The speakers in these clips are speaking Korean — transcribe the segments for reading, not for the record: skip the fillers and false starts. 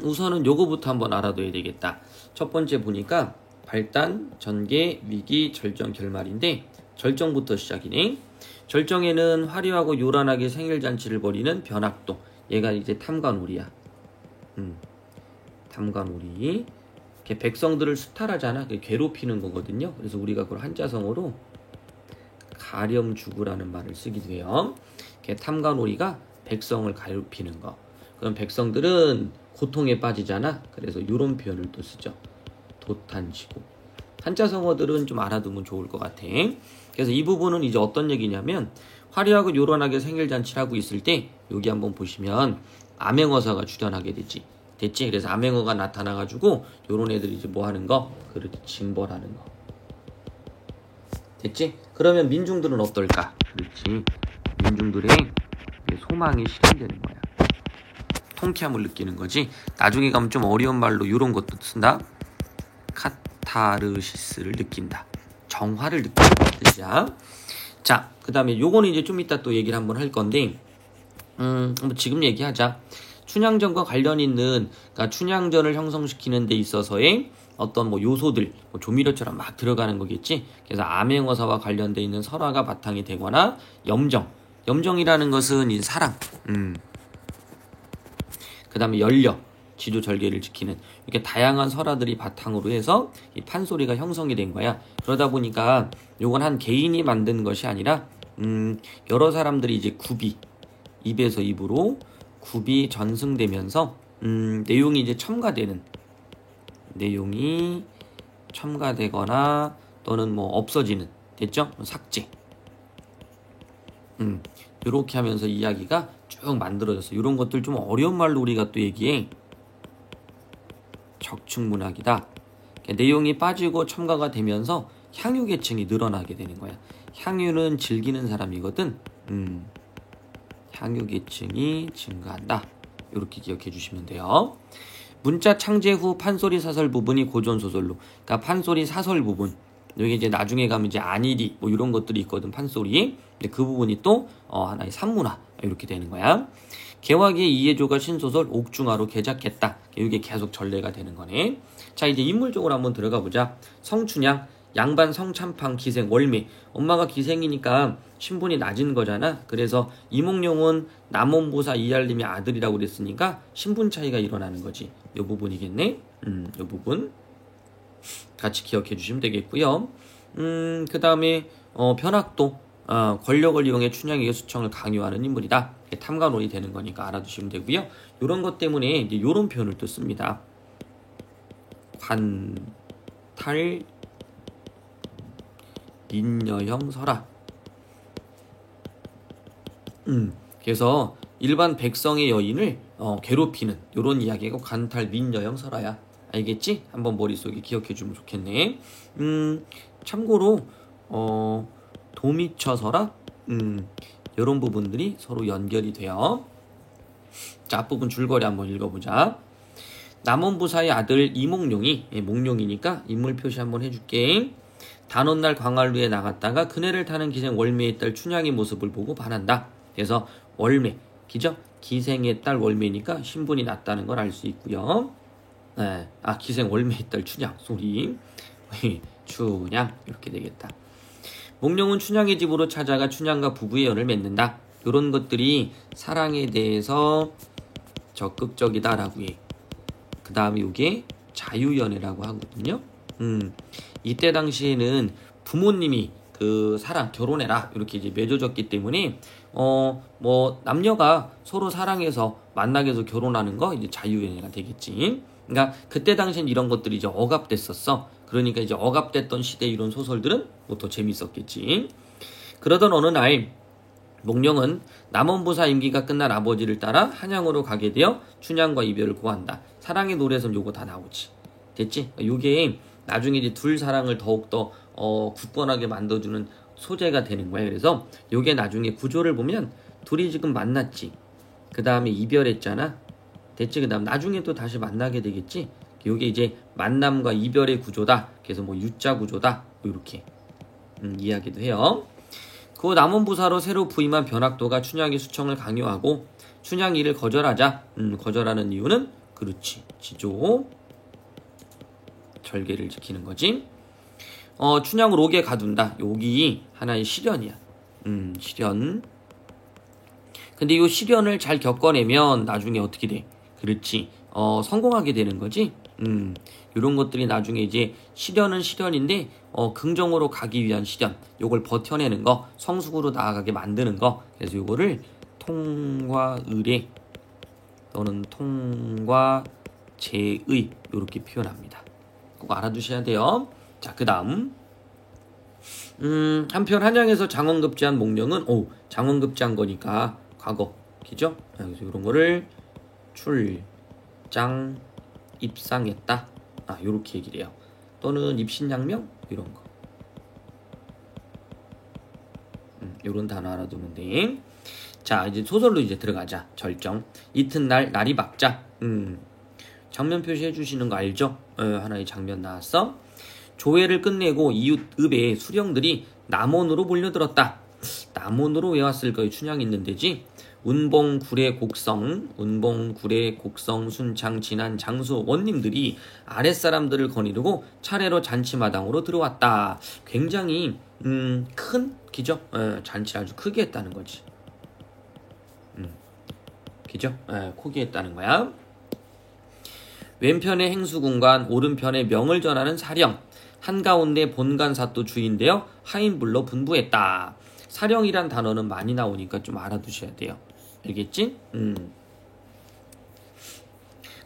우선은 요거부터 한번 알아둬야 되겠다. 첫 번째 보니까 발단, 전개, 위기, 절정, 결말인데 절정부터 시작이네. 절정에는 화려하고 요란하게 생일잔치를 벌이는 변학도. 얘가 이제 탐관오리야. 탐관오리. 백성들을 수탈하잖아. 괴롭히는 거거든요. 그래서 우리가 그걸 한자성어로 가렴주구라는 말을 쓰기도 해요. 탐관오리가 백성을 괴롭히는 거. 그럼 백성들은 고통에 빠지잖아. 그래서 이런 표현을 또 쓰죠. 도탄지고. 한자성어들은 좀 알아두면 좋을 것 같아. 그래서 이 부분은 이제 어떤 얘기냐면 화려하고 요란하게 생일잔치를 하고 있을 때 여기 한번 보시면 암행어사가 출현하게 되지. 됐지? 그래서 암행어가 나타나가지고 요런 애들이 이제 뭐 하는 거? 그렇지, 징벌하는 거. 됐지? 그러면 민중들은 어떨까? 그렇지. 민중들의 소망이 실현되는 거야. 통쾌함을 느끼는 거지. 나중에 가면 좀 어려운 말로 이런 것도 쓴다. 카타르시스를 느낀다. 정화를 느낀다 뜻이야. 자, 그 다음에 요거는 이제 좀 이따 또 얘기를 한번 할 건데 한번 지금 얘기하자. 춘향전과 관련 있는, 그러니까 춘향전을 형성시키는 데 있어서의 어떤 뭐 요소들, 뭐 조미료처럼 막 들어가는 거겠지. 그래서 암행어사와 관련돼 있는 설화가 바탕이 되거나 염정이라는 것은 이 사랑, 그 다음에 연려, 지조절개를 지키는 이렇게 다양한 설화들이 바탕으로 해서 이 판소리가 형성이 된 거야. 그러다 보니까 요건 한 개인이 만든 것이 아니라 여러 사람들이 이제 입에서 입으로 굽이 전승되면서 내용이 이제 내용이 첨가되거나 또는 뭐 없어지는, 됐죠? 삭제. 이렇게 하면서 이야기가 쭉 만들어졌어. 이런 것들 좀 어려운 말로 우리가 또 얘기해. 적충문학이다. 내용이 빠지고 첨가가 되면서 향유 계층이 늘어나게 되는 거야. 향유는 즐기는 사람이거든. 향유 계층이 증가한다. 이렇게 기억해 주시면 돼요. 문자 창제 후 판소리 사설 부분이 고전 소설로. 그러니까 판소리 사설 부분. 여기 이제 나중에 가면 이제 안일이 뭐 이런 것들이 있거든, 판소리. 근데 그 부분이 또 하나의 산문화 이렇게 되는 거야. 개화기의 이해조가 신소설 옥중화로 개작했다. 이게 계속 전례가 되는 거네. 자, 이제 인물적으로 한번 들어가 보자. 성춘향, 양반 성참팡 기생 월매. 엄마가 기생이니까 신분이 낮은 거잖아. 그래서 이몽룡은 남원보사 이알림의 아들이라고 그랬으니까 신분 차이가 일어나는 거지. 이 부분이겠네. 이 부분 같이 기억해 주시면 되겠고요. 그 다음에 변학도, 권력을 이용해 춘향에게 수청을 강요하는 인물이다. 탐관오리 되는 거니까 알아두시면 되고요. 이런 것 때문에 이제 이런 표현을 또 씁니다. 관탈 민여형 설화. 그래서 일반 백성의 여인을 괴롭히는 이런 이야기가 관탈 민여형 설화야. 알겠지? 한번 머릿속에 기억해주면 좋겠네. 참고로 도미처설화 이런 부분들이 서로 연결이 돼요. 자, 앞부분 줄거리 한번 읽어보자. 남원부사의 아들 이몽룡이, 몽룡이니까 인물 표시 한번 해줄게. 단오날 광활루에 나갔다가 그네를 타는 기생 월매의 딸 춘향의 모습을 보고 반한다. 그래서 월매, 기생의 딸 월매니까 신분이 낮다는 걸 알 수 있고요. 네. 기생 월매의 딸 춘향, 소리. 춘향, 이렇게 되겠다. 몽룡은 춘향의 집으로 찾아가 춘향과 부부의 연을 맺는다. 이런 것들이 사랑에 대해서 적극적이다라고 해. 그 다음에 이게 자유연애라고 하거든요. 이때 당시에는 부모님이 그 사랑, 결혼해라 이렇게 이제 맺어졌기 때문에 뭐 남녀가 서로 사랑해서 만나게 해서 결혼하는 거 이제 자유연애가 되겠지. 그러니까 그때 당시엔 이런 것들이 이제 억압됐었어. 그러니까 이제 억압됐던 시대 이런 소설들은 뭐 더 재밌었겠지. 그러던 어느 날 몽룡은 남원보사 임기가 끝난 아버지를 따라 한양으로 가게 되어 춘향과 이별을 고한다. 사랑의 노래에서는 요거 다 나오지. 됐지? 요게 나중에 이제 둘 사랑을 더욱더 굳건하게 만들어주는 소재가 되는 거야. 그래서 요게 나중에 구조를 보면 둘이 지금 만났지. 그 다음에 이별했잖아. 됐지? 그 다음 나중에 또 다시 만나게 되겠지? 요게 이제 만남과 이별의 구조다. 그래서 뭐 유자 구조다. 뭐 이렇게 이야기도 해요. 그 남원부사로 새로 부임한 변학도가 춘향의 수청을 강요하고 춘향이 이를 거절하자. 거절하는 이유는 그렇지. 지조. 절개를 지키는 거지. 춘향을 옥에 가둔다. 여기 하나의 시련이야. 시련. 근데 이 시련을 잘 겪어내면 나중에 어떻게 돼? 그렇지. 성공하게 되는 거지. 이런 것들이 나중에 이제 시련은 시련인데 긍정으로 가기 위한 시련. 요걸 버텨내는 거, 성숙으로 나아가게 만드는 거. 그래서 요거를 통과의례 또는 통과제의 이렇게 표현합니다. 꼭 알아두셔야 돼요. 자, 그 다음 한편 한양에서 장원급제한 목령은 장원급제한 거니까 과거 기죠? 그래서 이런 거를 출장 입상했다. 요렇게 얘기를 해요. 또는 입신양명 이런 거. 요런 단어 알아두면 돼. 자, 이제 소설로 이제 들어가자. 절정. 이튿날 날이 밝자. 장면 표시해 주시는 거 알죠? 하나의 장면 나왔어. 조회를 끝내고 이웃 읍의 수령들이 남원으로 몰려들었다. 남원으로 왜 왔을까요? 춘향이 있는 데지. 운봉, 구례, 곡성, 순창, 진안, 장수 원님들이 아랫사람들을 거느리고 차례로 잔치마당으로 들어왔다. 굉장히 큰 기죠? 잔치를 아주 크게 했다는 거지. 기죠? 크게 했다는 거야. 왼편의 행수군관, 오른편의 명을 전하는 사령, 한가운데 본관사또 주인되어 하인불로 분부했다. 사령이란 단어는 많이 나오니까 좀 알아두셔야 돼요. 알겠지?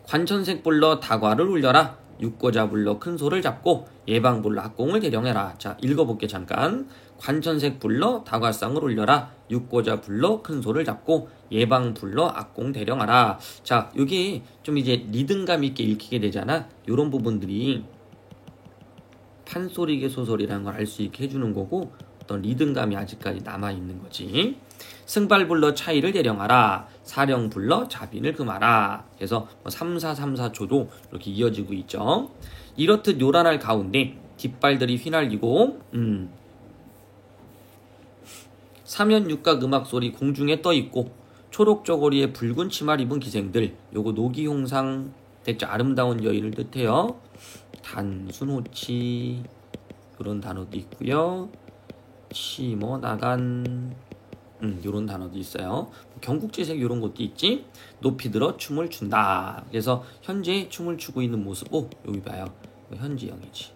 관천색 불러 다과를 울려라. 육고자 불러 큰 소를 잡고 예방 불러 악공을 대령해라. 자, 읽어볼게 잠깐. 관천색 불러 다과상을 울려라. 육고자 불러 큰 소를 잡고 예방 불러 악공 대령하라. 자, 여기 좀 이제 리듬감 있게 읽히게 되잖아. 요런 부분들이 판소리계 소설이라는 걸 알 수 있게 해주는 거고, 어떤 리듬감이 아직까지 남아있는 거지. 승발 불러 차이를 대령하라. 사령 불러 자빈을 금하라. 그래서 3434초도 이렇게 이어지고 있죠. 이렇듯 요란할 가운데 깃발들이 휘날리고 사면육각 음악소리 공중에 떠있고 초록 저고리에 붉은 치마를 입은 기생들. 요거 노기홍상 됐죠. 아름다운 여인을 뜻해요. 단순호치 이런 단어도 있고요. 치뭐 나간 요런 단어도 있어요. 경국지색 요런 것도 있지. 높이 들어 춤을 춘다. 그래서 현재 춤을 추고 있는 모습. 여기 봐요. 현지형이지.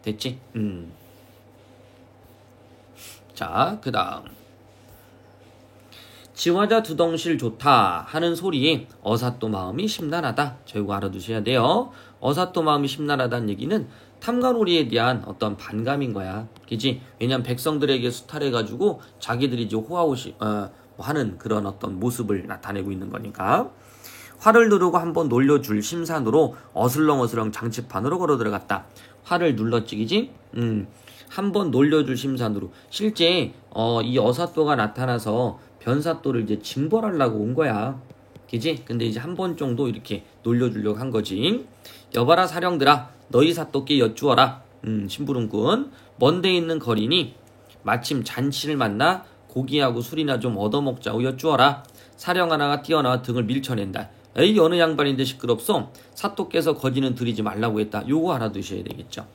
됐지? 자, 그 다음 지화자 두덩실 좋다 하는 소리에 어사또 마음이 심란하다. 저 이거 알아두셔야 돼요. 어사또 마음이 심란하다는 얘기는 탐관오리에 대한 어떤 반감인 거야. 그치? 왜냐면 백성들에게 수탈해가지고 자기들이 이제 호화호시 하는 그런 어떤 모습을 나타내고 있는 거니까. 활을 누르고 한번 놀려줄 심산으로 어슬렁어슬렁 장치판으로 걸어 들어갔다. 활을 눌러찍이지? 한번 놀려줄 심산으로. 실제 이 어사또가 나타나서 변사또를 이제 징벌하려고 온 거야. 그지? 근데 이제 한 번 정도 이렇게 놀려주려고 한 거지. 여봐라 사령들아, 너희 사또께 여쭈어라. 심부름꾼. 먼데 있는 거리니 마침 잔치를 만나 고기하고 술이나 좀 얻어먹자고 여쭈어라. 사령 하나가 뛰어나와 등을 밀쳐낸다. 에이, 어느 양반인데 시끄럽소? 사또께서 거지는 들이지 말라고 했다. 요거 알아두셔야 되겠죠.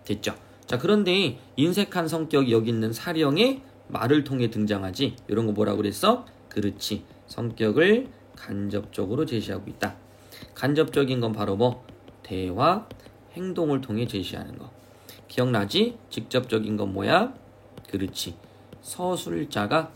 됐죠. 자, 그런데 인색한 성격이 여기 있는 사령의 말을 통해 등장하지. 이런 거 뭐라고 그랬어? 그렇지. 성격을 간접적으로 제시하고 있다. 간접적인 건 바로 뭐? 대화, 행동을 통해 제시하는 거. 기억나지? 직접적인 건 뭐야? 그렇지. 서술자가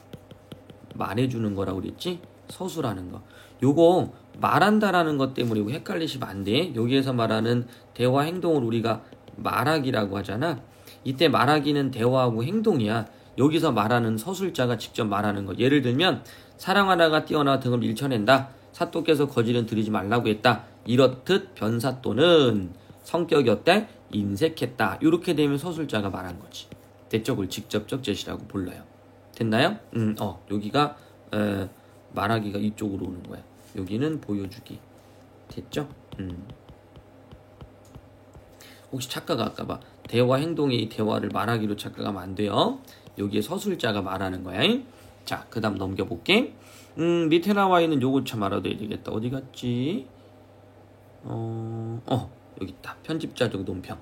말해주는 거라고 그랬지? 서술하는 거. 요거 말한다라는 것 때문에 이거 헷갈리시면 안 돼. 여기에서 말하는 대화, 행동을 우리가 말하기라고 하잖아. 이때 말하기는 대화하고 행동이야. 여기서 말하는 서술자가 직접 말하는 거. 예를 들면 사랑 하나가 뛰어나 등을 밀쳐낸다. 사또께서 거지는 들이지 말라고 했다. 이렇듯 변사또는 성격이 어때? 인색했다. 이렇게 되면 서술자가 말한 거지. 됐죠? 그걸 직접적 제시라고 불러요. 됐나요? 여기가 말하기가 이쪽으로 오는 거야. 여기는 보여주기. 됐죠? 혹시 착각가 할까봐 대화 행동의 대화를 말하기로 착각하면 안 돼요. 여기에 서술자가 말하는 거야. 자, 그 다음 넘겨볼게. 밑에 나와 있는 요거 참 알아둬야 되겠다. 어디 갔지? 여기 있다. 편집자적 논평.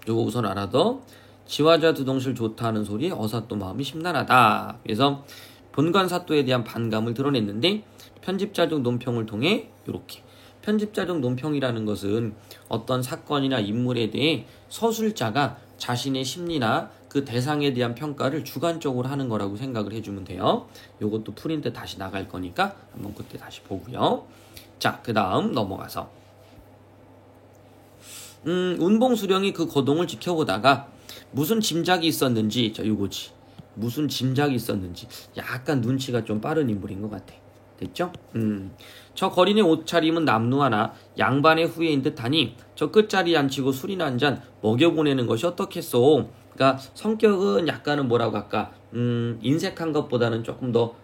요거 우선 알아둬. 지화자 두동실 좋다는 소리에 어사또 마음이 심란하다. 그래서 본관사또에 대한 반감을 드러냈는데 편집자적 논평을 통해 요렇게 편집자적 논평이라는 것은 어떤 사건이나 인물에 대해 서술자가 자신의 심리나 그 대상에 대한 평가를 주관적으로 하는 거라고 생각을 해주면 돼요. 요것도 프린트 다시 나갈 거니까 한번 그때 다시 보고요. 자, 그 다음 넘어가서 운봉수령이 그 거동을 지켜보다가 무슨 짐작이 있었는지, 자, 요거지. 무슨 짐작이 있었는지 약간 눈치가 좀 빠른 인물인 것 같아. 됐죠? 저 거린의 옷차림은 남루하나 양반의 후예인 듯하니 저 끝자리에 앉히고 술이나 한 잔 먹여보내는 것이 어떻겠소. 그러니까 성격은 약간은 뭐라고 할까, 인색한 것보다는 조금 더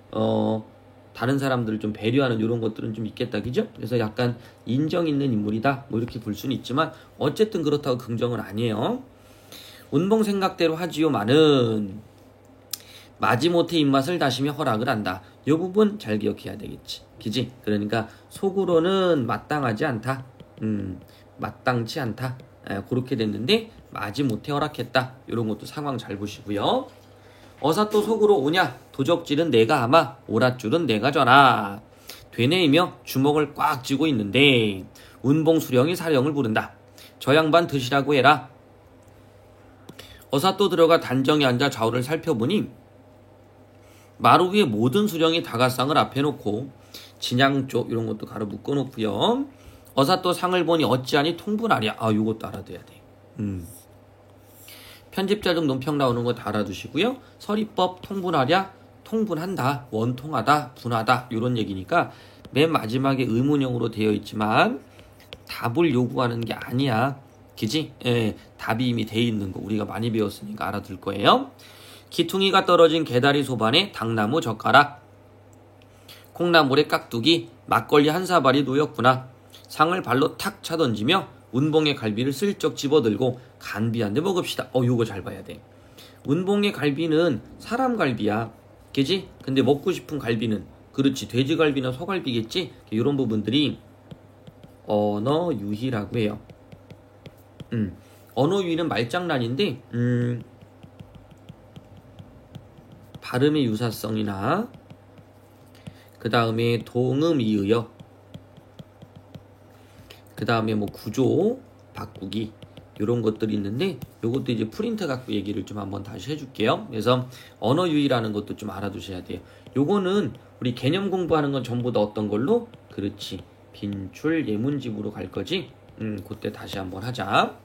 다른 사람들을 좀 배려하는 이런 것들은 좀 있겠다, 그죠? 그래서 약간 인정 있는 인물이다, 뭐 이렇게 볼 수는 있지만 어쨌든 그렇다고 긍정은 아니에요. 운봉 생각대로 하지요마는 마지못해 입맛을 다시며 허락을 한다. 이 부분 잘 기억해야 되겠지, 그지? 그러니까 속으로는 마땅하지 않다, 마땅치 않다, 그렇게 됐는데 마지못해 허락했다. 이런 것도 상황 잘 보시고요. 어사또 속으로 오냐? 도적질은 내가 하마, 오랏줄은 내가 져라. 되뇌이며 주먹을 꽉 쥐고 있는데 운봉수령이 사령을 부른다. 저 양반 드시라고 해라. 어사또 들어가 단정히 앉아 좌우를 살펴보니 마루 위에 모든 수령이 다가상을 앞에 놓고 진양 쪽 이런 것도 가로 묶어놓고요. 어사또 상을 보니 어찌하니 통분하랴. 아, 요것도 알아둬야 돼. 편집자적 논평 나오는 거 다 알아두시고요. 서리법 통분하랴, 통분한다, 원통하다, 분하다 이런 얘기니까 맨 마지막에 의문형으로 되어 있지만 답을 요구하는 게 아니야, 그지? 예, 답이 이미 돼 있는 거 우리가 많이 배웠으니까 알아둘 거예요. 기퉁이가 떨어진 개다리 소반에 당나무 젓가락, 콩나물에 깍두기, 막걸리 한 사발이 놓였구나. 상을 발로 탁 차던지며 운봉의 갈비를 슬쩍 집어들고 간비한데 먹읍시다. 요거 잘 봐야 돼. 운봉의 갈비는 사람 갈비야, 그지? 근데 먹고 싶은 갈비는 그렇지 돼지갈비나 소갈비겠지? 이런 부분들이 언어유희라고 해요. 언어유희는 말장난인데 발음의 유사성이나 그 다음에 동음이의어, 그 다음에 뭐 구조 바꾸기 이런 것들이 있는데 요것도 이제 프린트 갖고 얘기를 좀 한번 다시 해줄게요. 그래서 언어유희라는 것도 좀 알아두셔야 돼요. 요거는 우리 개념 공부하는 건 전부 다 어떤 걸로? 그렇지, 빈출 예문집으로 갈 거지. 그때 다시 한번 하자.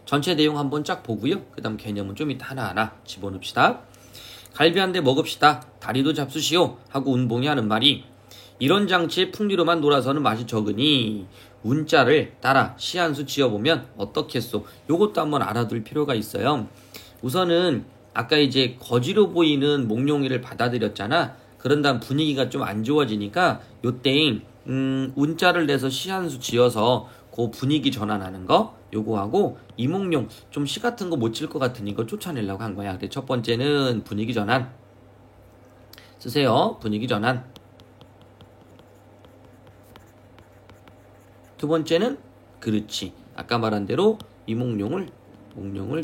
전체 내용 한번 쫙 보고요. 그 다음 개념은 좀 이따 하나하나 집어넣읍시다. 갈비 한 대 먹읍시다. 다리도 잡수시오. 하고 운봉이 하는 말이 이런 장치에 풍리로만 놀아서는 맛이 적으니 운자를 따라 시 한 수 지어보면 어떻겠소. 요것도 한번 알아둘 필요가 있어요. 우선은 아까 이제 거지로 보이는 몽룡이를 받아들였잖아. 그런 다음 분위기가 좀 안 좋아지니까 요때인 운자를 내서 시 한 수 지어서 그 분위기 전환하는 거 요거하고 이몽룡 좀 시 같은 거 못 칠 것 같으니까 쫓아내려고 한 거야. 근데 첫 번째는 분위기 전환 쓰세요. 분위기 전환. 두 번째는 그렇지, 아까 말한 대로 이몽룡을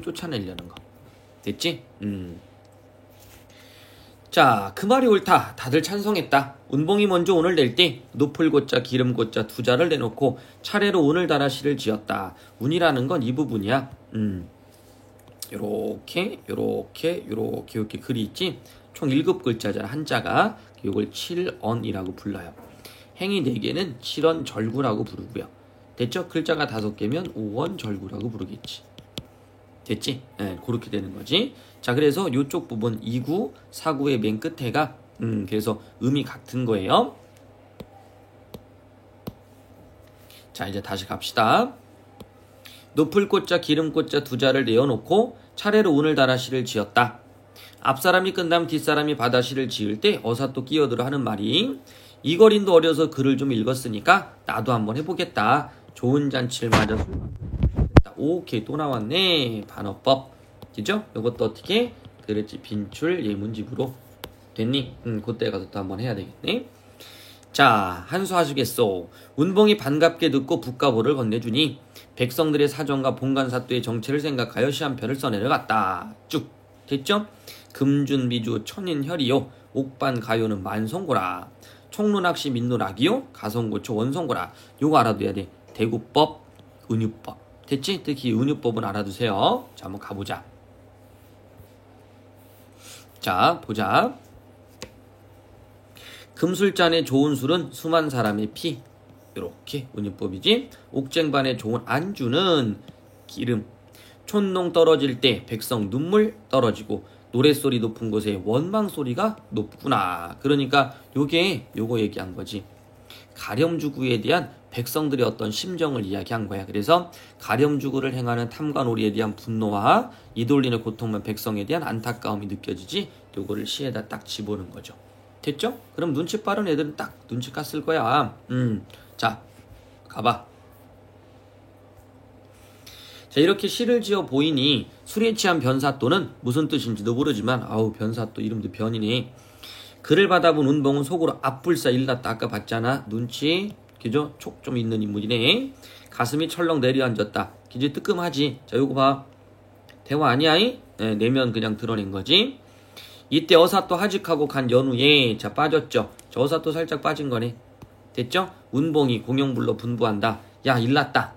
쫓아내려는 거. 됐지? 자, 그 말이 옳다. 다들 찬성했다. 운봉이 먼저 운을 낼 때 노풀고자 기름고자 두 자를 내놓고 차례로 운을 달아 시를 지었다. 운이라는 건 이 부분이야. 요렇게 글이 있지. 총 7 글자잖아, 한자가. 이걸 7언이라고 불러요. 행이 4개는 7언 절구라고 부르고요. 됐죠? 글자가 5개면 5원 절구라고 부르겠지. 됐지? 네, 그렇게 되는 거지. 자, 그래서 이쪽 부분 2구, 4구의 맨 끝에가 그래서 음이 같은 거예요. 자, 이제 다시 갑시다. 노풀꽃자 기름꽃자 두 자를 내어놓고 차례로 운을 달아 시를 지었다. 앞사람이 끝나면 뒷사람이 받아 시를 지을 때 어사또 끼어들어 하는 말이 이거린도 어려서 글을 좀 읽었으니까 나도 한번 해보겠다. 좋은 잔치를 맞아 술 오케이, 또 나왔네. 반어법. 그죠? 이것도 어떻게? 그렇지. 빈출 예문집으로 됐니? 그때 가서 또 한번 해야 되겠네. 자, 한수하시겠소. 운봉이 반갑게 듣고 북가보를 건네주니 백성들의 사정과 봉간사또의 정체를 생각하여 시한표를 써내려갔다. 쭉 됐죠? 금준미주 천인혈이요 옥반가요는 만성고라. 총론학시 민노락이요 가성고초 원성고라. 요거 알아둬야 돼. 대구법, 은유법. 됐지? 특히 은유법은 알아두세요. 자, 한번 가보자. 자, 보자. 금술잔에 좋은 술은 수만 사람의 피. 요렇게 은유법이지. 옥쟁반에 좋은 안주는 기름. 촌농 떨어질 때 백성 눈물 떨어지고 노랫소리 높은 곳에 원망소리가 높구나. 그러니까 요거 얘기한 거지. 가렴주구에 대한 백성들의 어떤 심정을 이야기한 거야. 그래서 가렴주구를 행하는 탐관오리에 대한 분노와 이돌리는 고통만 백성에 대한 안타까움이 느껴지지. 요거를 시에다 딱 집어넣은 거죠. 됐죠? 그럼 눈치 빠른 애들은 딱 눈치 깠을 거야. 자, 가봐. 자, 이렇게 시를 지어 보이니 술에 취한 변사또는 무슨 뜻인지도 모르지만 아우 변사또 이름도 변이네. 그를 받아본 운봉은 속으로 앞불사 일났다. 아까 봤잖아. 눈치 그죠? 촉 좀 있는 인물이네. 가슴이 철렁 내려앉았다. 기지 뜨끔하지. 자, 요거 봐. 대화 아니야? 네, 내면 그냥 드러낸 거지. 이때 어사또 하직하고 간 연후에 자 빠졌죠. 저 어사또 살짝 빠진 거네. 됐죠? 운봉이 공영불러 분부한다. 야 일났다.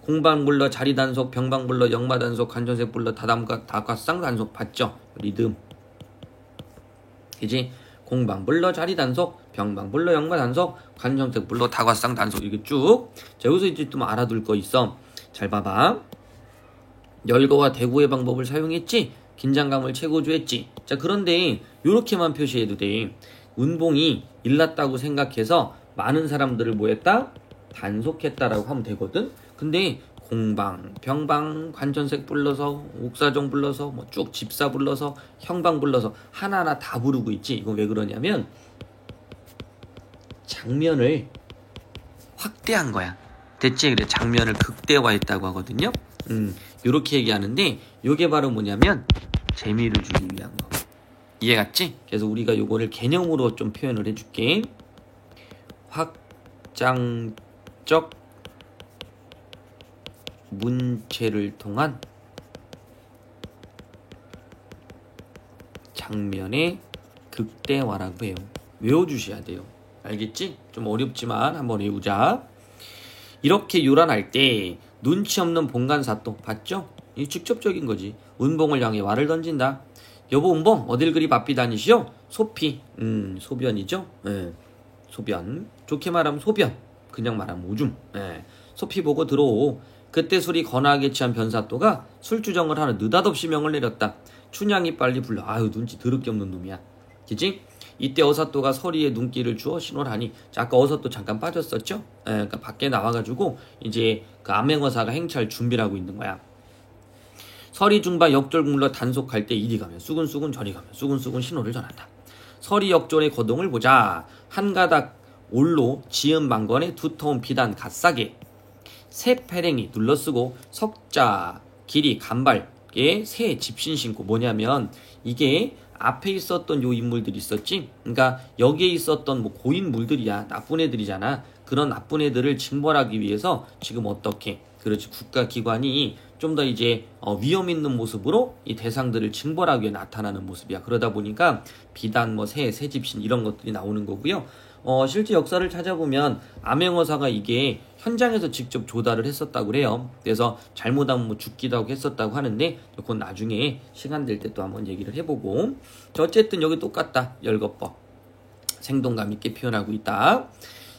공방불러 자리단속, 병방불러 영마단속, 관전색불러 다과쌍단속 봤죠? 리듬. 그지? 공방불러 자리단속, 병방불러 영마단속, 관전색불러 다과쌍단속. 이게 쭉. 자, 여기서 이제 좀 알아둘 거 있어. 잘 봐봐. 열거와 대구의 방법을 사용했지. 긴장감을 최고조했지. 자, 그런데 요렇게만 표시해도 돼. 운봉이 일났다고 생각해서 많은 사람들을 뭐 했다? 단속했다라고 하면 되거든. 근데 공방, 병방, 관전색 불러서, 옥사정 불러서, 뭐 쭉 집사 불러서, 형방 불러서 하나하나 다 부르고 있지. 이건 왜 그러냐면 장면을 확대한 거야. 됐지? 그래 장면을 극대화했다고 하거든요. 요렇게 얘기하는데 요게 바로 뭐냐면 재미를 주기 위한 거. 이해 갔지? 그래서 우리가 요거를 개념으로 좀 표현을 해줄게. 확장적 문체를 통한 장면의 극대화라고 해요. 외워주셔야 돼요. 알겠지? 좀 어렵지만 한번 외우자. 이렇게 요란할 때 눈치 없는 봉간사또 봤죠? 이 직접적인 거지. 운봉을 향해 말을 던진다. 여보 운봉 어딜 그리 바삐 다니시오? 소피. 소변이죠? 네. 소변. 좋게 말하면 소변. 그냥 말하면 오줌. 네. 소피 보고 들어오. 그때 술이 거나하게 취한 변사또가 술주정을 하는 느닷없이 명을 내렸다. 춘향이 빨리 불러. 아유 눈치 더럽게 없는 놈이야. 그치? 이때 어사또가 서리에 눈길을 주어 신호를 하니. 자, 아까 어사또 잠깐 빠졌었죠? 그러니까 밖에 나와가지고 이제 그 암행어사가 행차할 준비를 하고 있는 거야. 서리 중바 역졸 굴러 단속할 때 이리 가면 수근수근 저리 가면 수근수근 신호를 전한다. 서리 역졸의 거동을 보자. 한 가닥 올로 지은 망건에 두터운 비단 갓싸게 새 패랭이 눌러쓰고 석자 길이 간발에 새 집신 신고. 뭐냐면 이게 앞에 있었던 요 인물들이 있었지. 그러니까 여기에 있었던 뭐 고인물들이야. 나쁜 애들이잖아. 그런 나쁜 애들을 징벌하기 위해서 지금 어떻게 그렇지 국가기관이 좀 더 이제 위험 있는 모습으로 이 대상들을 징벌하기 위해 나타나는 모습이야. 그러다 보니까 비단 뭐 새 집신 이런 것들이 나오는 거고요. 실제 역사를 찾아보면 암행어사가 이게 현장에서 직접 조달을 했었다고 그래요. 그래서 잘못하면 뭐 죽기도 하고 했었다고 하는데 그건 나중에 시간 될 때 또 한번 얘기를 해보고. 어쨌든 여기 똑같다. 열거법 생동감 있게 표현하고 있다.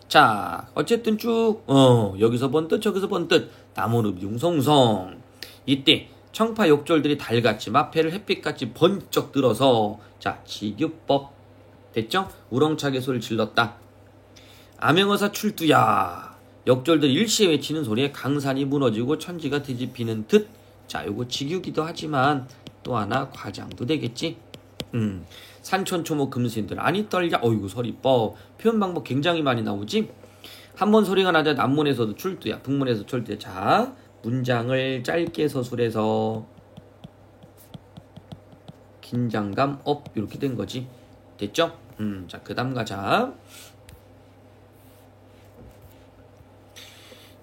자, 어쨌든 쭉 여기서 번뜻 저기서 번뜻 나무늪 융성성. 이때 청파 욕졸들이 달같이 마패를 햇빛같이 번쩍 들어서 자 지규법 됐죠? 우렁차게 소리를 질렀다. 암행어사 출두야. 역졸들 일시에 외치는 소리에 강산이 무너지고 천지가 뒤집히는 듯. 자, 요거 직유기도 하지만 또 하나 과장도 되겠지. 산천초목 금수인들 아니 떨냐. 어이구 소리 뻐. 표현 방법 굉장히 많이 나오지. 한번 소리가 나자 남문에서도 출두야. 북문에서 출두야. 자, 문장을 짧게 서술해서 긴장감 업 이렇게 된 거지. 됐죠? 자, 그 다음 가자.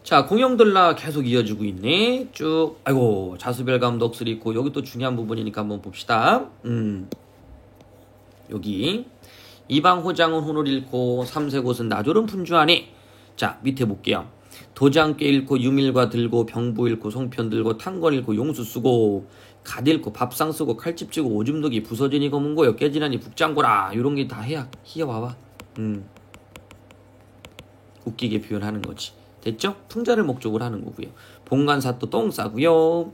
자, 공형들라 계속 이어지고 있네. 쭉. 아이고, 자수별감 넋을 있고 여기 또 중요한 부분이니까 한번 봅시다. 여기 이방호장은 혼을 잃고 삼세곳은 나졸은 분주하네. 자, 밑에 볼게요. 도장깨 잃고 유밀과 들고 병부 잃고 송편 들고 탕권 잃고 용수 쓰고 갓 잃고 밥상 쓰고 칼집 쥐고 오줌 누기 부서지니 검은고요 깨지나니 북장고라. 요런 게 다 해야 희어와봐. 웃기게 표현하는 거지. 됐죠? 풍자를 목적으로 하는 거고요. 봉간사또 똥 싸고요.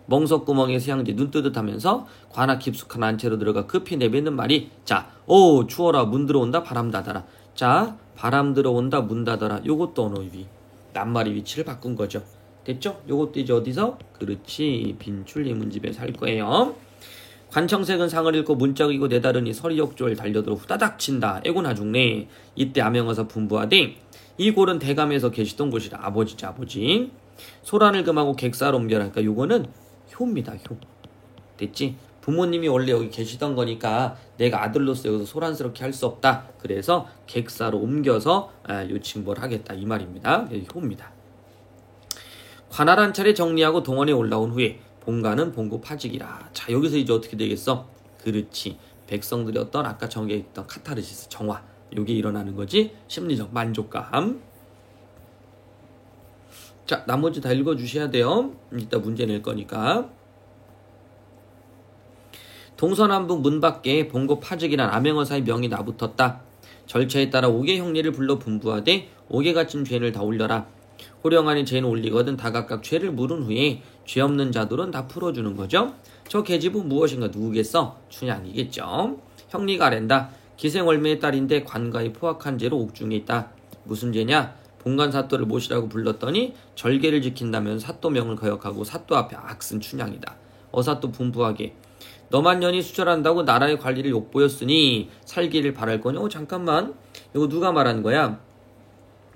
멍석구멍에 세양지 눈 뜨듯하면서 관악 깊숙한 안채로 들어가 급히 내뱉는 말이 자, 오 추워라 문 들어온다 바람 닫아라. 자, 바람 들어온다 문 닫아라. 요것도 언어유희 낱말의 위치를 바꾼 거죠. 됐죠? 요것도 이제 어디서? 그렇지, 빈출 예문집에 살 거예요. 관청색은 상을 읽고 문짝이고 내다르니 서리 역조를 달려들어 후다닥 친다. 애고나 죽네. 이때 암행어사 분부하되 이 골은 대감에서 계시던 곳이라. 아버지지 아버지. 소란을 금하고 객사로 옮겨라. 그러니까 요거는 효입니다. 효. 됐지? 부모님이 원래 여기 계시던 거니까 내가 아들로서 여기서 소란스럽게 할 수 없다. 그래서 객사로 옮겨서 요 징벌 하겠다 이 말입니다. 효입니다. 관할 한 차례 정리하고 동원에 올라온 후에 본가는 본고 파직이라. 자, 여기서 이제 어떻게 되겠어? 그렇지, 백성들의 어떤 아까 정의했던 카타르시스 정화 요게 일어나는 거지. 심리적 만족감. 자, 나머지 다 읽어주셔야 돼요. 이따 문제 낼 거니까. 동서남북 문 밖에 본고 파직이란 암행어사의 명이 나붙었다. 절차에 따라 5개 형리를 불러 분부하되 5개 갇힌 죄를 다 올려라. 호령하니 죄는 올리거든 다 각각 죄를 물은 후에 죄 없는 자들은 다 풀어주는 거죠. 저 계집은 무엇인가 누구겠어? 춘향이겠죠. 형리가 아랜다. 기생월매의 딸인데 관가에 포악한 죄로 옥중에 있다. 무슨 죄냐? 본관사또를 모시라고 불렀더니 절개를 지킨다면 사또명을 거역하고 사또 앞에 악쓴 춘향이다. 어사또 분부하게 너만 년이 수절한다고 나라의 관리를 욕보였으니 살기를 바랄 거냐? 잠깐만, 이거 누가 말한 거야?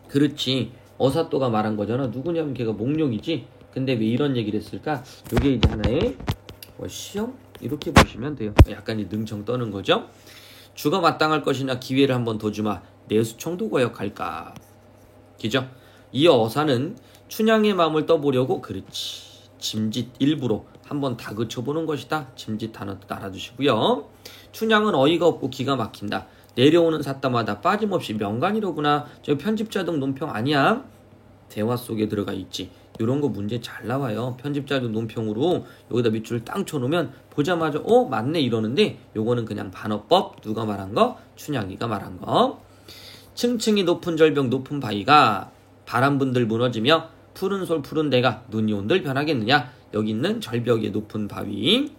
그렇지, 어사또가 말한 거잖아. 누구냐면 걔가 몽룡이지. 근데 왜 이런 얘기를 했을까? 이게 이제 하나의 시험? 이렇게 보시면 돼요. 약간 능청 떠는 거죠. 주가 마땅할 것이나 기회를 한번 더 주마. 내수청도 거역할까. 그죠? 이어 어사는 춘향의 마음을 떠보려고 그렇지, 짐짓 일부러 한번 다그쳐보는 것이다. 짐짓 단어도 알아두시고요. 춘향은 어이가 없고 기가 막힌다. 내려오는 삿다마다 빠짐없이 명간이로구나. 저 편집자 등 논평 아니야? 대화 속에 들어가 있지. 이런 거 문제 잘 나와요. 편집자 등 논평으로 여기다 밑줄을 땅 쳐놓으면 보자마자 맞네 이러는데 요거는 그냥 반어법. 누가 말한 거? 춘향이가 말한 거. 층층이 높은 절벽 높은 바위가 바람분들 무너지며 푸른 솔 푸른 대가 눈이 온들 변하겠느냐. 여기 있는 절벽의 높은 바위,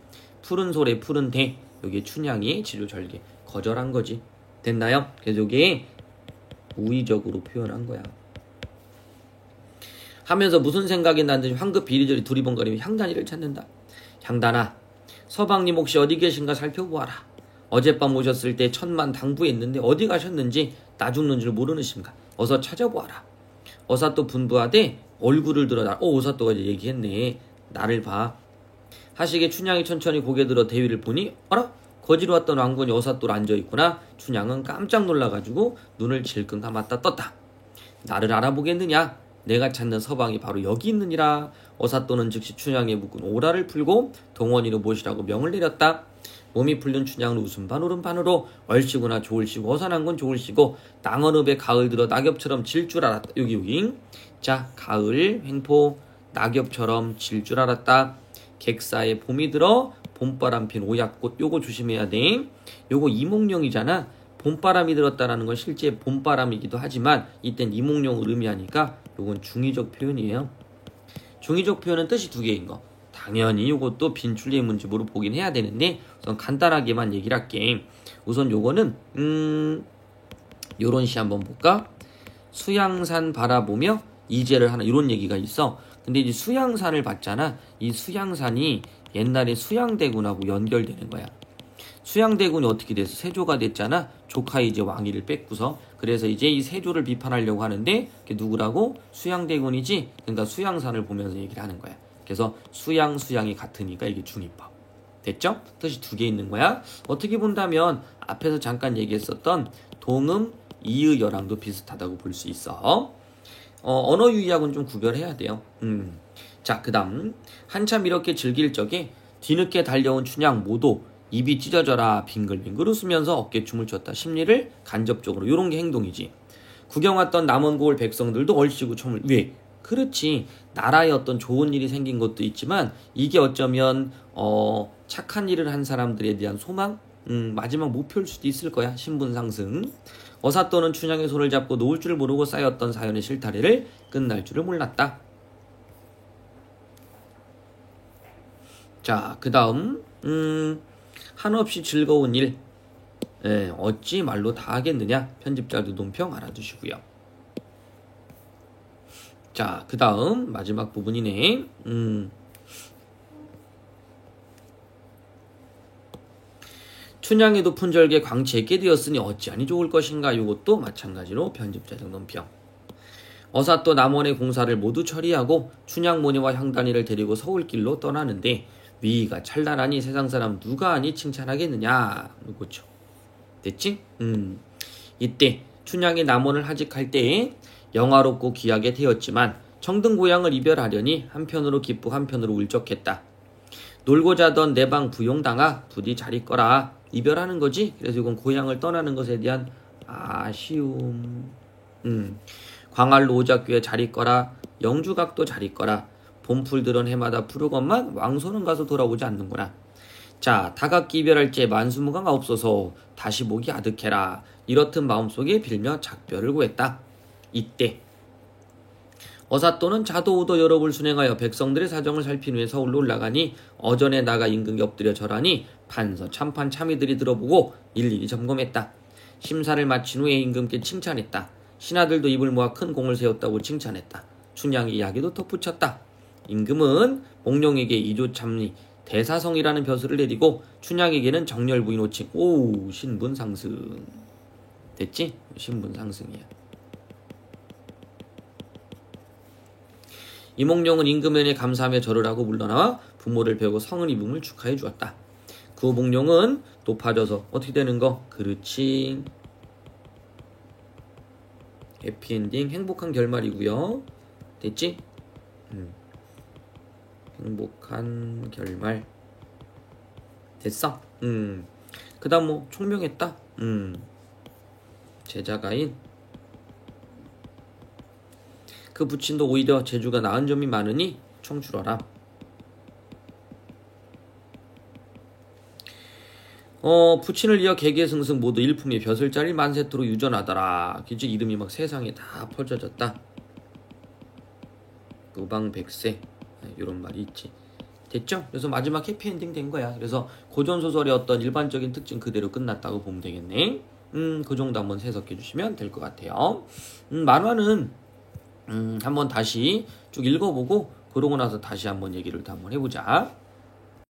푸른 솔의 푸른 대, 여기에 춘향이 지류절개 거절한 거지. 됐나요? 그래서 여기에 우의적으로 표현한 거야. 하면서 무슨 생각이 났는지 황급히 이리저리 두리번거리며 향단이를 찾는다. 향단아, 서방님 혹시 어디 계신가 살펴보아라. 어젯밤 오셨을 때 천만 당부했는데 어디 가셨는지 나 죽는 줄 모르는신가. 어서 찾아보아라. 어사또 분부하되 얼굴을 들어다. 어사또가 이제 얘기했네. 나를 봐. 하시게 춘향이 천천히 고개 들어 대위를 보니 어라? 거지로 왔던 왕군이 어사또로 앉아있구나. 춘향은 깜짝 놀라가지고 눈을 질끈 감았다 떴다. 나를 알아보겠느냐? 내가 찾는 서방이 바로 여기 있느니라. 어사또는 즉시 춘향의 묶은 오라를 풀고 동원이로 모시라고 명을 내렸다. 몸이 풀린 춘향은 웃음반 오른반으로 얼씨구나 좋을시고 어산한 건 좋을시고 땅어읍에 가을 들어 낙엽처럼 질 줄 알았다. 여기 자, 가을 횡포 낙엽처럼 질 줄 알았다. 객사에 봄이 들어 봄바람 핀 오약꽃. 요거 조심해야 돼. 요거 이몽룡이잖아. 봄바람이 들었다라는 건 실제 봄바람이기도 하지만 이땐 이몽룡을 의미하니까 요건 중의적 표현이에요. 중의적 표현은 뜻이 두 개인 거. 당연히 요것도 빈출리의 문집으로 보긴 해야 되는데 우선 간단하게만 얘기를 할게. 우선 요거는 요런 시 한번 볼까? 수양산 바라보며 이제를 하나, 이런 얘기가 있어. 근데 이제 수양산을 봤잖아. 이 수양산이 옛날에 수양대군하고 연결되는 거야. 수양대군이 어떻게 돼서 세조가 됐잖아. 조카 이제 왕위를 뺏고서. 그래서 이제 이 세조를 비판하려고 하는데 그게 누구라고? 수양대군이지. 그러니까 수양산을 보면서 얘기를 하는 거야. 그래서 수양이 같으니까 이게 중의법. 됐죠? 뜻이 두 개 있는 거야. 어떻게 본다면 앞에서 잠깐 얘기했었던 동음, 이의, 여랑도 비슷하다고 볼 수 있어. 언어 유희하고는 좀 구별해야 돼요. 자, 그 다음 한참 이렇게 즐길 적에 뒤늦게 달려온 춘향 모도 입이 찢어져라 빙글빙글 웃으면서 어깨춤을 췄다. 심리를 간접적으로 요런 게 행동이지. 구경 왔던 남원고을 백성들도 얼씨구 춤을 왜? 그렇지. 나라에 어떤 좋은 일이 생긴 것도 있지만 이게 어쩌면 착한 일을 한 사람들에 대한 소망? 마지막 목표일 수도 있을 거야. 신분 상승. 어사또는 춘향의 손을 잡고 놓을 줄 모르고 쌓였던 사연의 실타래를 끝날 줄을 몰랐다. 자, 그 다음 한없이 즐거운 일. 어찌 말로 다 하겠느냐. 편집자도 논평 알아두시고요. 자, 그 다음 마지막 부분이네. 춘향이 높은 절개 광채에 되었으니 어찌하니 좋을 것인가. 이것도 마찬가지로 편집자적 논평. 어사또 남원의 공사를 모두 처리하고 춘향모니와 향단이를 데리고 서울길로 떠나는데 위가 찬란하니 세상 사람 누가 아니 칭찬하겠느냐. 그렇죠. 됐지? 이때 춘향이 남원을 하직할 때에 영화롭고 귀하게 되었지만 청등 고향을 이별하려니 한편으로 기쁘 한편으로 울적했다. 놀고 자던 내 방 부용당아 부디 잘 있거라. 이별하는 거지. 그래서 이건 고향을 떠나는 것에 대한 아쉬움. 광활로 오작교에 잘 있거라. 영주각도 잘 있거라. 봄풀 들은 해마다 푸르건만 왕소는 가서 돌아오지 않는구나. 자, 다각기 이별할 때 만수무강아 없어서 다시 목이 아득해라. 이렇듯 마음속에 빌며 작별을 구했다. 이때 어사또는 자도우도 여러 불 순행하여 백성들의 사정을 살핀 후에 서울로 올라가니 어전에 나가 임금이 엎드려 절하니 판서 참판 참의들이 들어보고 일일이 점검했다. 심사를 마친 후에 임금께 칭찬했다. 신하들도 입을 모아 큰 공을 세웠다고 칭찬했다. 춘향이 이야기도 덧붙였다. 임금은 몽룡에게 이조참리 대사성이라는 벼슬을 내리고 춘향에게는 정렬부인 호칭. 오, 신분 상승. 됐지? 신분 상승이야. 이몽룡은 임금에게 감사하며 절을 하고 물러나와 부모를 배우고 성은 입음을 축하해 주었다. 그 후 몽룡은 높아져서 어떻게 되는 거? 그렇지. 해피엔딩 행복한 결말이고요. 됐지? 행복한 결말. 됐어? 그 다음 뭐 총명했다. 제자가인 그 부친도 오히려 재주가 나은 점이 많으니 청출어라. 부친을 이어 개개승승 모두 일품의 벼슬자리 만세토로 유전하더라. 이제 이름이 막 세상에 다 퍼져졌다. 우방백세 이런 말이 있지. 됐죠? 그래서 마지막 해피엔딩 된 거야. 그래서 고전소설의 어떤 일반적인 특징 그대로 끝났다고 보면 되겠네. 그 정도 한번 해석해 주시면 될 것 같아요. 만화는 한번 다시 쭉 읽어보고 그러고 나서 다시 한번 얘기를 더 한번 해보자.